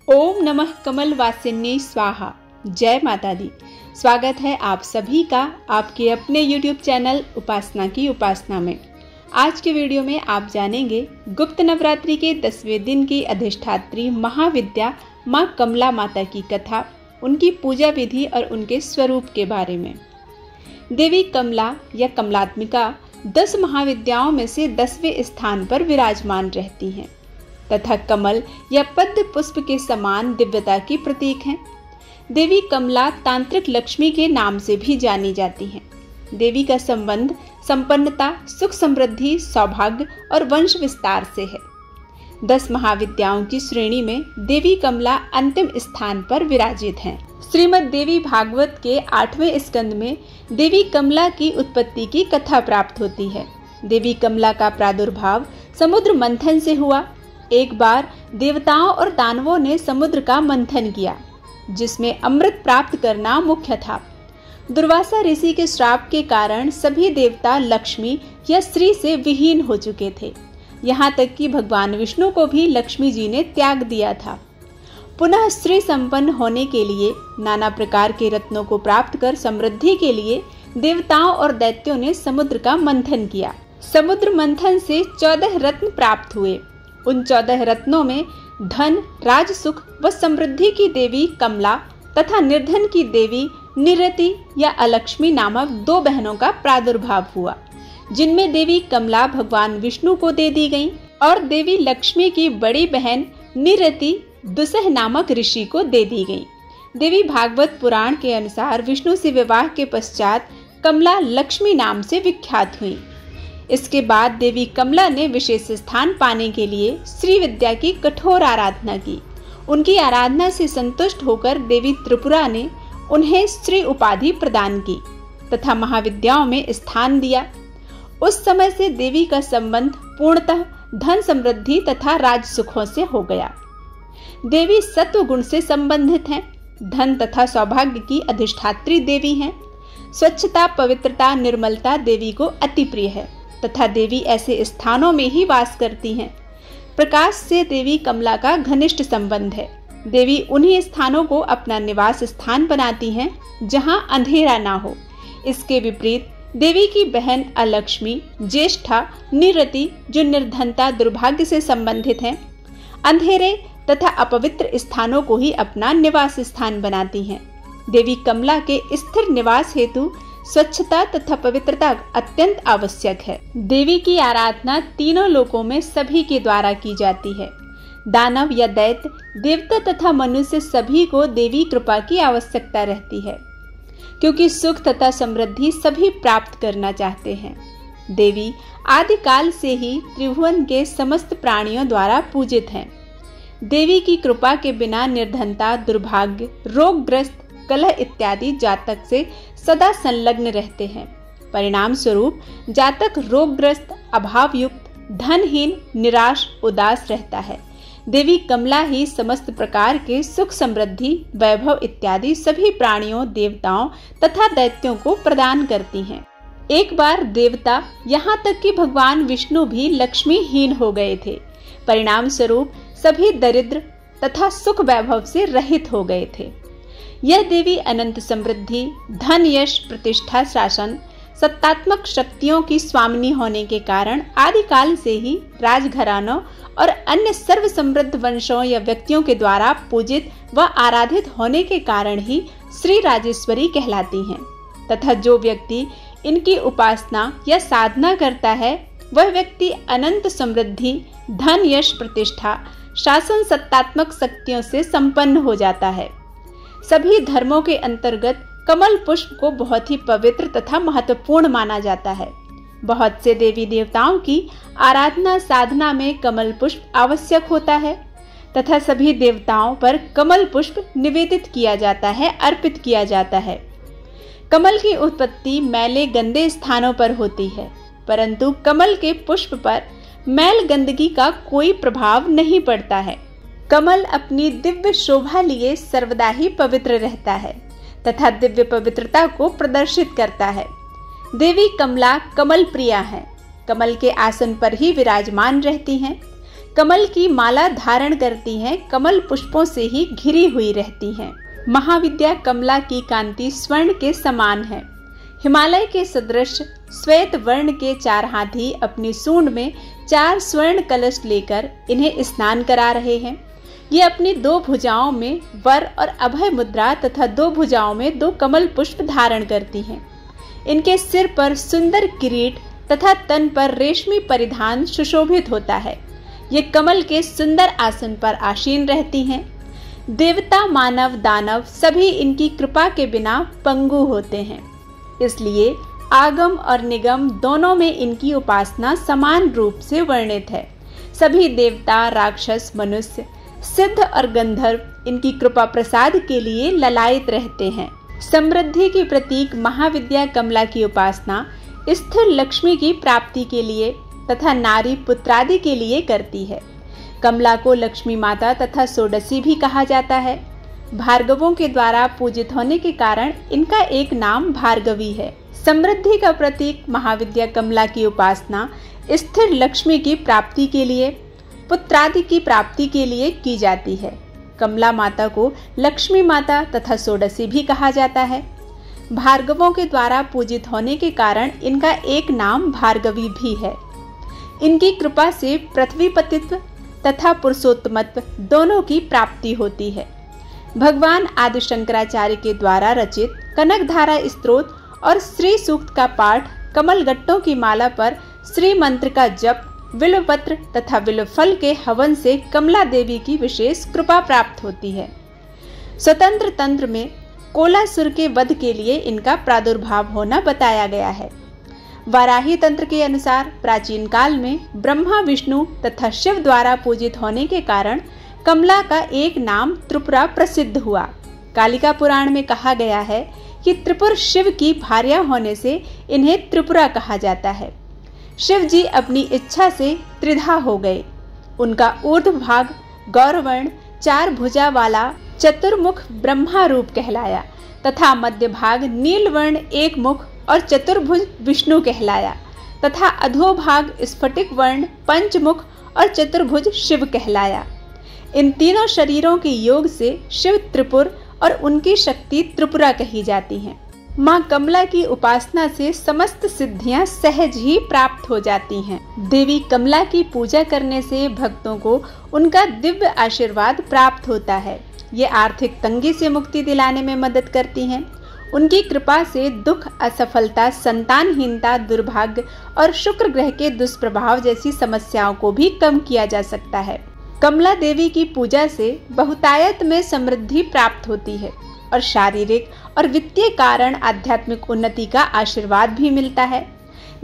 ओम नमः कमल वासिनी स्वाहा। जय माता दी। स्वागत है आप सभी का आपके अपने YouTube चैनल उपासना की उपासना में। आज के वीडियो में आप जानेंगे गुप्त नवरात्रि के 10वें दिन की अधिष्ठात्री महाविद्या माँ कमला माता की कथा, उनकी पूजा विधि और उनके स्वरूप के बारे में। देवी कमला या कमलात्मिका 10 महाविद्याओं में से 10वें स्थान पर विराजमान रहती हैं तथा कमल या पद्म पुष्प के समान दिव्यता की प्रतीक हैं। देवी कमला तांत्रिक लक्ष्मी के नाम से भी जानी जाती हैं। देवी का संबंध संपन्नता, सुख समृद्धि, सौभाग्य और वंश विस्तार से है। 10 महाविद्याओं की श्रेणी में देवी कमला अंतिम स्थान पर विराजित हैं। श्रीमद् देवी भागवत के 8वें स्कंद में देवी कमला की उत्पत्ति की कथा प्राप्त होती है। देवी कमला का प्रादुर्भाव समुद्र मंथन से हुआ। एक बार देवताओं और दानवों ने समुद्र का मंथन किया, जिसमें अमृत प्राप्त करना मुख्य था। दुर्वासा ऋषि के श्राप के कारण सभी देवता लक्ष्मी या श्री से विहीन हो चुके थे। यहाँ तक कि भगवान विष्णु को भी लक्ष्मी जी ने त्याग दिया था। पुनः श्री संपन्न होने के लिए नाना प्रकार के रत्नों को प्राप्त कर समृद्धि के लिए देवताओं और दैत्यों ने समुद्र का मंथन किया। समुद्र मंथन से 14 रत्न प्राप्त हुए। उन 14 रत्नों में धन, राज सुख व समृद्धि की देवी कमला तथा निर्धन की देवी निरति या अलक्ष्मी नामक 2 बहनों का प्रादुर्भाव हुआ, जिनमें देवी कमला भगवान विष्णु को दे दी गई और देवी लक्ष्मी की बड़ी बहन निरति दुसह नामक ऋषि को दे दी गई। देवी भागवत पुराण के अनुसार विष्णु से विवाह के पश्चात कमला लक्ष्मी नाम से विख्यात हुई। इसके बाद देवी कमला ने विशेष स्थान पाने के लिए श्री विद्या की कठोर आराधना की। उनकी आराधना से संतुष्ट होकर देवी त्रिपुरा ने उन्हें श्री उपाधि प्रदान की तथा महाविद्याओं में स्थान दिया। उस समय से देवी का संबंध पूर्णतः धन समृद्धि तथा राज सुखों से हो गया। देवी सत्व गुण से संबंधित हैं, धन तथा सौभाग्य की अधिष्ठात्री देवी हैं। स्वच्छता, पवित्रता, निर्मलता देवी को अति प्रिय है तथा देवी ऐसे स्थानों में ही वास करती हैं। प्रकाश से देवी कमला का घनिष्ठ संबंध है। देवी उन्हीं स्थानों को अपना निवास स्थान बनाती हैं जहां अंधेरा ना हो। इसके विपरीत देवी की बहन अलक्ष्मी, ज्येष्ठा, निरति जो निर्धनता, दुर्भाग्य से संबंधित हैं, अंधेरे तथा अपवित्र स्थानों को ही अपना निवास स्थान बनाती हैं। देवी कमला के स्थिर निवास हेतु स्वच्छता तथा पवित्रता अत्यंत आवश्यक है। देवी की आराधना तीनों लोकों में सभी के द्वारा की जाती है। दानव या दैत्य, देवता तथा मनुष्य सभी को देवी कृपा की आवश्यकता रहती है, क्योंकि सुख तथा समृद्धि सभी प्राप्त करना चाहते हैं। देवी आदिकाल से ही त्रिभुवन के समस्त प्राणियों द्वारा पूजित हैं। देवी की कृपा के बिना निर्धनता, दुर्भाग्य, रोगग्रस्त, कलह इत्यादि जातक से सदा संलग्न रहते हैं। परिणाम स्वरूप जातक रोगग्रस्त, अभावयुक्त, धनहीन, निराश, उदास रहता है। देवी कमला ही समस्त प्रकार के सुख, समृद्धि, वैभव इत्यादि सभी प्राणियों, देवताओं तथा दैत्यों को प्रदान करती हैं। एक बार देवता, यहाँ तक कि भगवान विष्णु भी लक्ष्मीहीन हो गए थे। परिणाम स्वरूप सभी दरिद्र तथा सुख वैभव से रहित हो गए थे। यह देवी अनंत समृद्धि, धन, यश, प्रतिष्ठा, शासन, सत्तात्मक शक्तियों की स्वामिनी होने के कारण आदिकाल से ही राजघरानों और अन्य सर्व समृद्ध वंशों या व्यक्तियों के द्वारा पूजित व आराधित होने के कारण ही श्री राजेश्वरी कहलाती हैं तथा जो व्यक्ति इनकी उपासना या साधना करता है वह व्यक्ति अनंत समृद्धि, धन, यश, प्रतिष्ठा, शासन, सत्तात्मक शक्तियों से संपन्न हो जाता है। सभी धर्मों के अंतर्गत कमल पुष्प को बहुत ही पवित्र तथा महत्वपूर्ण माना जाता है। बहुत से देवी देवताओं की आराधना साधना में कमल पुष्प आवश्यक होता है तथा सभी देवताओं पर कमल पुष्प निवेदित किया जाता है, अर्पित किया जाता है। कमल की उत्पत्ति मैले गंदे स्थानों पर होती है, परंतु कमल के पुष्प पर मैल गंदगी का कोई प्रभाव नहीं पड़ता है। कमल अपनी दिव्य शोभा लिए सर्वदा ही पवित्र रहता है तथा दिव्य पवित्रता को प्रदर्शित करता है। देवी कमला कमल प्रिया है, कमल के आसन पर ही विराजमान रहती हैं। कमल की माला धारण करती हैं, कमल पुष्पों से ही घिरी हुई रहती हैं। महाविद्या कमला की कांति स्वर्ण के समान है। हिमालय के सदृश श्वेत वर्ण के 4 हाथी अपनी सूंड में 4 स्वर्ण कलश लेकर इन्हें स्नान करा रहे हैं। ये अपनी 2 भुजाओं में वर और अभय मुद्रा तथा 2 भुजाओं में 2 कमल पुष्प धारण करती हैं। इनके सिर पर सुंदर किरीट तथा तन पर रेशमी परिधान सुशोभित होता है। ये कमल के सुंदर आसन पर आसीन रहती हैं। देवता, मानव, दानव सभी इनकी कृपा के बिना पंगु होते हैं। इसलिए आगम और निगम दोनों में इनकी उपासना समान रूप से वर्णित है। सभी देवता, राक्षस, मनुष्य, सिद्ध और गंधर्व इनकी कृपा प्रसाद के लिए ललायित रहते हैं। समृद्धि की प्रतीक महाविद्या कमला की उपासना स्थिर लक्ष्मी की प्राप्ति के लिए तथा नारी पुत्रादि के लिए करती है। कमला को लक्ष्मी माता तथा षोडशी भी कहा जाता है। भार्गवों के द्वारा पूजित होने के कारण इनका एक नाम भार्गवी है। समृद्धि का प्रतीक महाविद्या कमला की उपासना स्थिर लक्ष्मी की प्राप्ति के लिए, पुत्रादि की प्राप्ति के लिए की जाती है। कमला माता को लक्ष्मी माता तथा षोडशी भी कहा जाता है। भार्गवों के द्वारा पूजित होने के कारण इनका एक नाम भार्गवी भी है। इनकी कृपा से पृथ्वीपतित्व तथा पुरुषोत्तमत्व दोनों की प्राप्ति होती है। भगवान आदि शंकराचार्य के द्वारा रचित कनकधारा स्तोत्र और श्री सूक्त का पाठ, कमल गट्टों की माला पर श्री मंत्र का जप, बिल्वपत्र तथा बिल्वफल के हवन से कमला देवी की विशेष कृपा प्राप्त होती है। स्वतंत्र तंत्र में कोलासुर के वध के लिए इनका प्रादुर्भाव होना बताया गया है। वाराही तंत्र के अनुसार प्राचीन काल में ब्रह्मा, विष्णु तथा शिव द्वारा पूजित होने के कारण कमला का एक नाम त्रिपुरा प्रसिद्ध हुआ। कालिका पुराण में कहा गया है कि त्रिपुर शिव की भार्या होने से इन्हें त्रिपुरा कहा जाता है। शिव जी अपनी इच्छा से त्रिधा हो गए। उनका ऊर्ध्व भाग गौरवर्ण 4 भुजा वाला चतुर्मुख ब्रह्मा रूप कहलाया तथा मध्य भाग नीलवर्ण 1 मुख और चतुर्भुज विष्णु कहलाया तथा अधोभाग स्फटिक वर्ण पंचमुख और चतुर्भुज शिव कहलाया। इन तीनों शरीरों के योग से शिव त्रिपुर और उनकी शक्ति त्रिपुरा कही जाती है। माँ कमला की उपासना से समस्त सिद्धियां सहज ही प्राप्त हो जाती हैं। देवी कमला की पूजा करने से भक्तों को उनका दिव्य आशीर्वाद प्राप्त होता है। ये आर्थिक तंगी से मुक्ति दिलाने में मदद करती हैं। उनकी कृपा से दुख, असफलता, संतानहीनता, दुर्भाग्य और शुक्र ग्रह के दुष्प्रभाव जैसी समस्याओं को भी कम किया जा सकता है। कमला देवी की पूजा से बहुतायत में समृद्धि प्राप्त होती है और शारीरिक और वित्तीय कारण आध्यात्मिक उन्नति का आशीर्वाद भी मिलता है।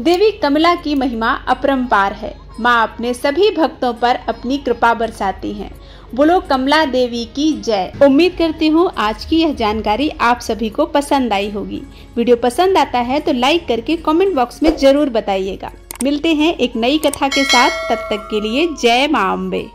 देवी कमला की महिमा अपरंपार है। माँ अपने सभी भक्तों पर अपनी कृपा बरसाती हैं। बोलो कमला देवी की जय। उम्मीद करती हूँ आज की यह जानकारी आप सभी को पसंद आई होगी। वीडियो पसंद आता है तो लाइक करके कमेंट बॉक्स में जरूर बताइएगा। मिलते हैं एक नई कथा के साथ, तब तक के लिए जय मां अम्बे।